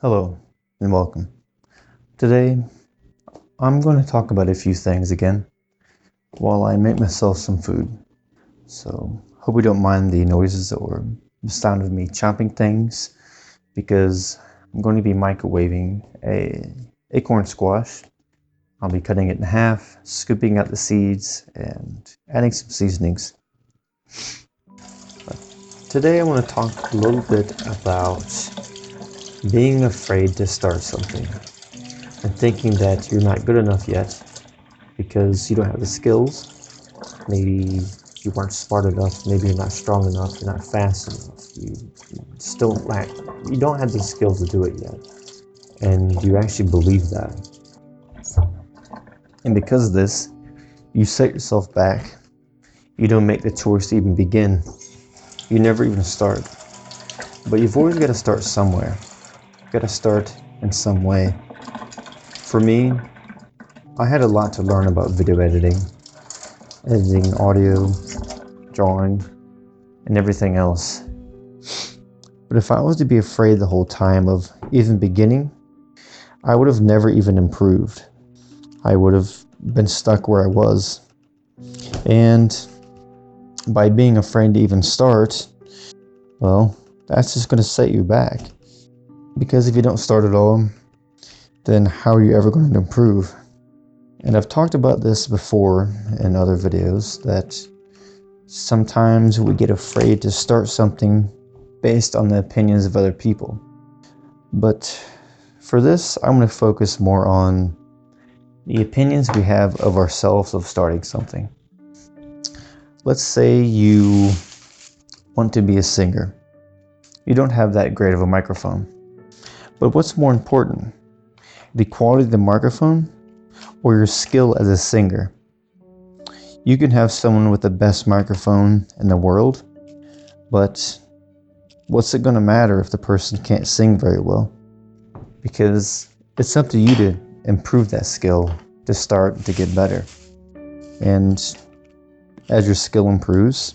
Hello and welcome. Today I'm going to talk about a few things again while I make myself some food. So hope you don't mind the noises or the sound of me chopping things, because I'm going to be microwaving a acorn squash. I'll be cutting it in half, scooping out the seeds and adding some seasonings. But today I want to talk a little bit about being afraid to start something and thinking that you're not good enough yet because you don't have the skills. Maybe you weren't smart enough, maybe you're not strong enough, you're not fast enough, you don't have the skills to do it yet, and you actually believe that. And because of this, you set yourself back. You don't make the choice to even begin. You never even start. But you've always got to start somewhere. You've got to start in some way. For me, I had a lot to learn about video editing audio, drawing, and everything else. But if I was to be afraid the whole time of even beginning, I would have never even improved. I would have been stuck where I was. And by being afraid to even start, well, that's just going to set you back. Because if you don't start at all, then how are you ever going to improve? And I've talked about this before in other videos, that sometimes we get afraid to start something based on the opinions of other people. But for this, I'm going to focus more on the opinions we have of ourselves of starting something. Let's say you want to be a singer. You don't have that great of a microphone. But what's more important, the quality of the microphone or your skill as a singer? You can have someone with the best microphone in the world, but what's it going to matter if the person can't sing very well? Because it's up to you to improve that skill, to start to get better. And as your skill improves,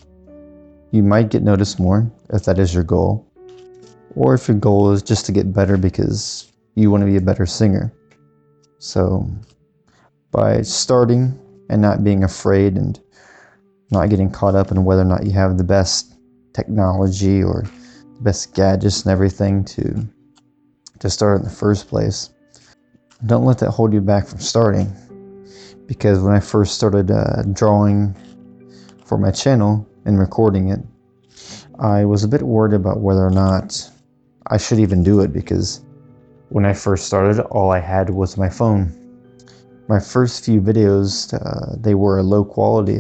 you might get noticed more if that is your goal, or if your goal is just to get better because you want to be a better singer. So by starting and not being afraid and not getting caught up in whether or not you have the best technology or the best gadgets and everything to start in the first place, don't let that hold you back from starting. Because when I first started drawing for my channel and recording it, I was a bit worried about whether or not I should even do it, because when I first started, all I had was my phone. My first few videos, they were low quality.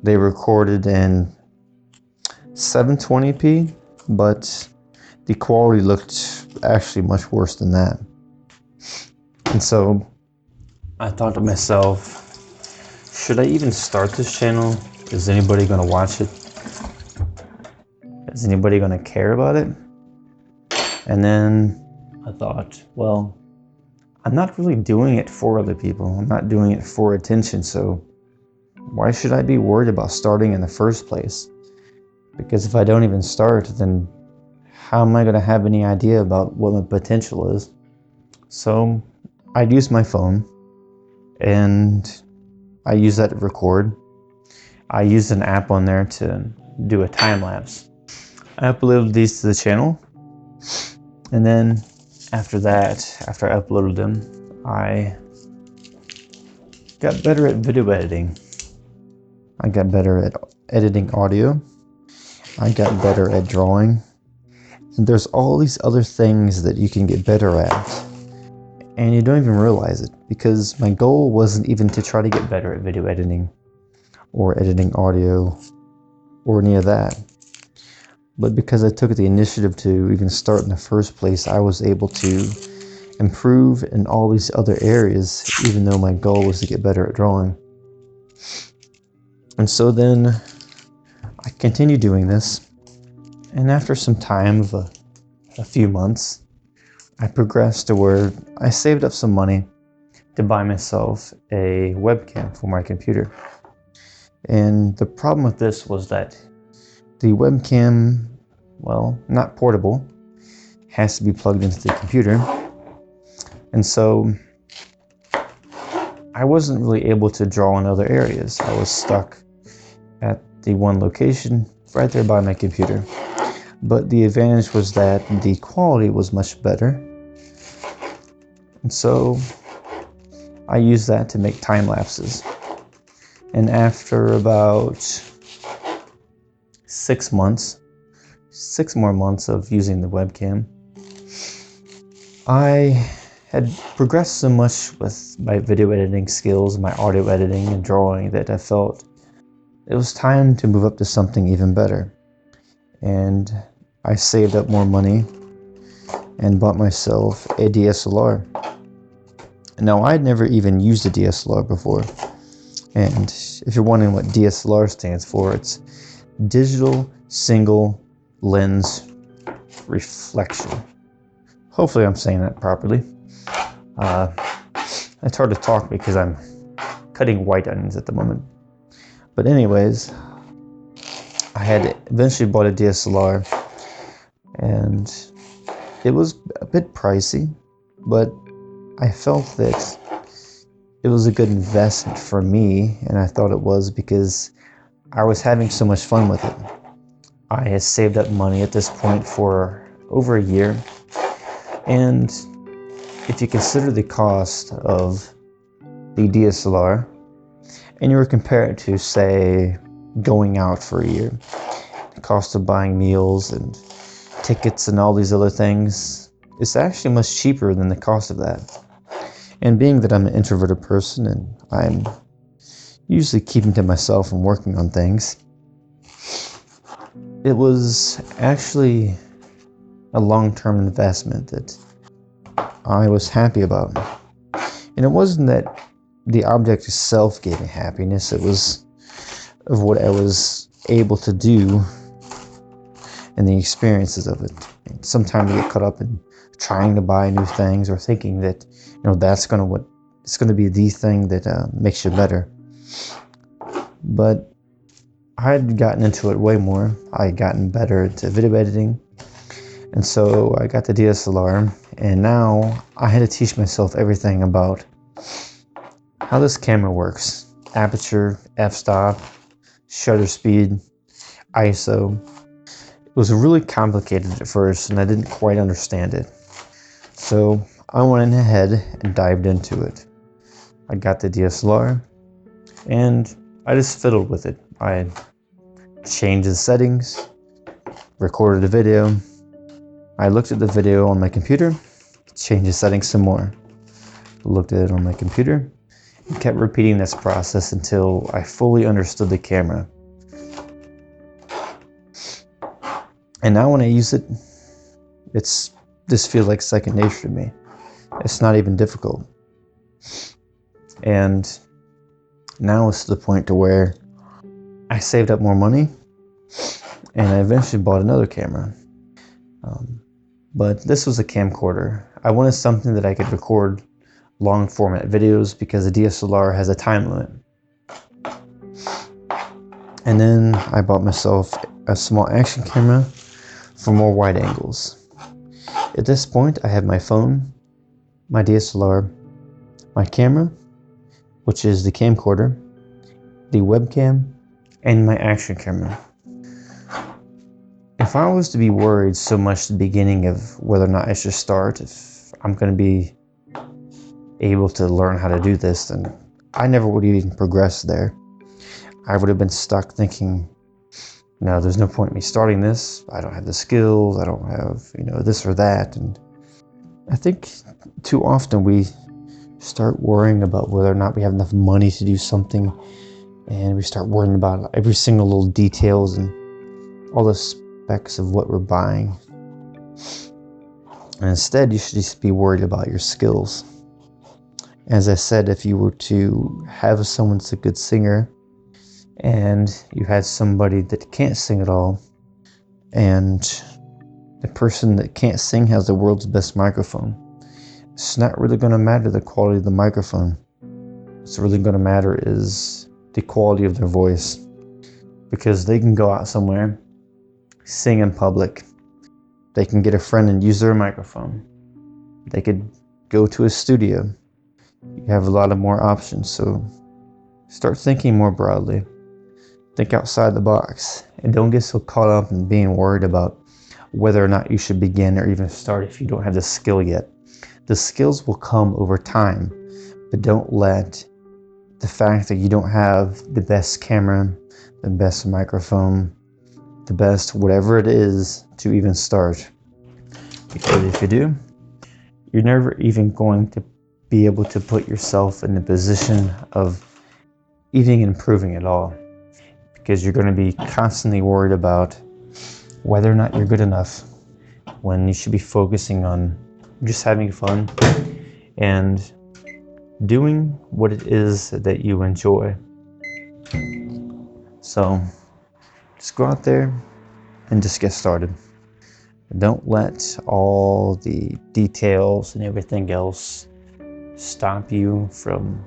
They recorded in 720p, but the quality looked actually much worse than that. And so I thought to myself, should I even start this channel? Is anybody going to watch it? Is anybody going to care about it? And then I thought, well, I'm not really doing it for other people. I'm not doing it for attention, so why should I be worried about starting in the first place? Because if I don't even start, then how am I going to have any idea about what my potential is? So I'd use my phone, and I use that to record. I used an app on there to do a time lapse. I uploaded these to the channel, and then after that, after I uploaded them, I got better at video editing. I got better at editing audio. I got better at drawing. And there's all these other things that you can get better at, and you don't even realize it, because my goal wasn't even to try to get better at video editing or editing audio or any of that. But because I took the initiative to even start in the first place, I was able to improve in all these other areas, even though my goal was to get better at drawing. And so then I continued doing this, and after some time of a few months, I progressed to where I saved up some money to buy myself a webcam for my computer. And the problem with this was that the webcam, well, not portable, has to be plugged into the computer. And so I wasn't really able to draw in other areas. I was stuck at the one location right there by my computer. But the advantage was that the quality was much better. And so I used that to make time lapses. And after about 6 more months of using the webcam, I had progressed so much with my video editing skills, my audio editing and drawing, that I felt it was time to move up to something even better. And I saved up more money and bought myself a DSLR. Now, I'd never even used a DSLR before. And if you're wondering what DSLR stands for, it's digital single lens reflection. Hopefully I'm saying that properly. It's hard to talk because I'm cutting white onions at the moment. But anyways, I had eventually bought a DSLR, and it was a bit pricey, but I felt that it was a good investment for me, and I thought it was because I was having so much fun with it. I had saved up money at this point for over a year, and if you consider the cost of the DSLR and you were to compare it to, say, going out for a year, the cost of buying meals and tickets and all these other things, it's actually much cheaper than the cost of that. And being that I'm an introverted person and I'm usually keeping to myself and working on things, it was actually a long-term investment that I was happy about. And it wasn't that the object itself gave me happiness, it was of what I was able to do and the experiences of it. And sometimes you get caught up in trying to buy new things or thinking that, that's going to be the thing that makes you better. But I had gotten into it way more. I had gotten better at video editing. And so I got the DSLR, and now I had to teach myself everything about how this camera works. Aperture, f-stop, shutter speed, ISO. It was really complicated at first, and I didn't quite understand it. So I went ahead and dived into it. I got the DSLR, and I just fiddled with it. I changed the settings, recorded a video. I looked at the video on my computer, changed the settings some more. Looked at it on my computer, and kept repeating this process until I fully understood the camera. And now when I use it, this feels like second nature to me. It's not even difficult. And now it's to the point to where I saved up more money, and I eventually bought another camera. But this was a camcorder. I wanted something that I could record long format videos because the DSLR has a time limit. And then I bought myself a small action camera for more wide angles. At this point, I have my phone, my DSLR, my camera, which is the camcorder, the webcam, and my action camera. If I was to be worried so much at the beginning of whether or not I should start, if I'm going to be able to learn how to do this, then I never would have even progressed there. I would have been stuck thinking, there's no point in me starting this. I don't have the skills. I don't have, this or that. And I think too often we start worrying about whether or not we have enough money to do something, and we start worrying about every single little details and all the specs of what we're buying. And instead, you should just be worried about your skills. As I said, if you were to have someone that's a good singer, and you had somebody that can't sing at all, and the person that can't sing has the world's best microphone, it's not really going to matter the quality of the microphone. What's really going to matter is the quality of their voice, because they can go out somewhere, sing in public, They can get a friend and use their microphone. They could go to a studio. You have a lot of more options, so start thinking more broadly. Think outside the box, and don't get so caught up in being worried about whether or not you should begin or even start if you don't have the skill yet. The skills will come over time, but don't let the fact that you don't have the best camera, the best microphone, the best whatever it is to even start. Because if you do, you're never even going to be able to put yourself in the position of even improving at all. Because you're going to be constantly worried about whether or not you're good enough, when you should be focusing on just having fun and doing what it is that you enjoy. So just go out there and just get started. Don't let all the details and everything else stop you from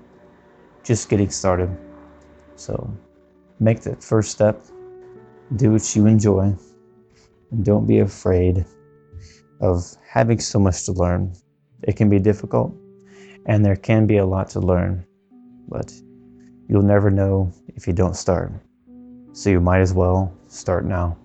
just getting started. So make that first step, do what you enjoy, and don't be afraid of having so much to learn. It can be difficult, and there can be a lot to learn, but you'll never know if you don't start. So you might as well start now.